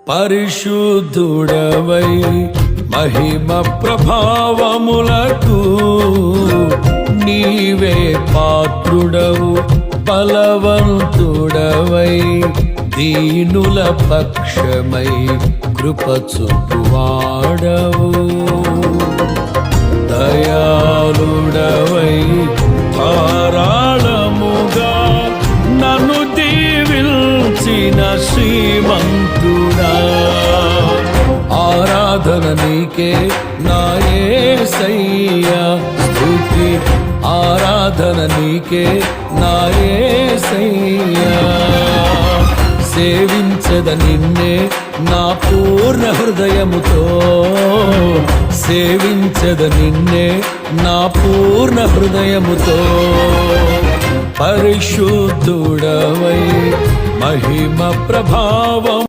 పరిశుద్ధుడవై మహిమ ప్రభావములకు నీవే పాత్రుడవు బలవంతుడవై దీనుల పక్షమై కృప చూపువాడవు దయాళుడవై ధారాళముగా నన్ను దీవించిన శ్రీమంతుడా ఆరాధన నీకే నా యేసయ్యా స్తుతి ఆరాధన నీకే నా యేసయ్యా సేవించద నిన్నే నా పూర్ణ హృదయముతో సేవించద నిన్నే నా పూర్ణ హృదయముతో పరిశుద్ధుడవై మహిమ ప్రభావం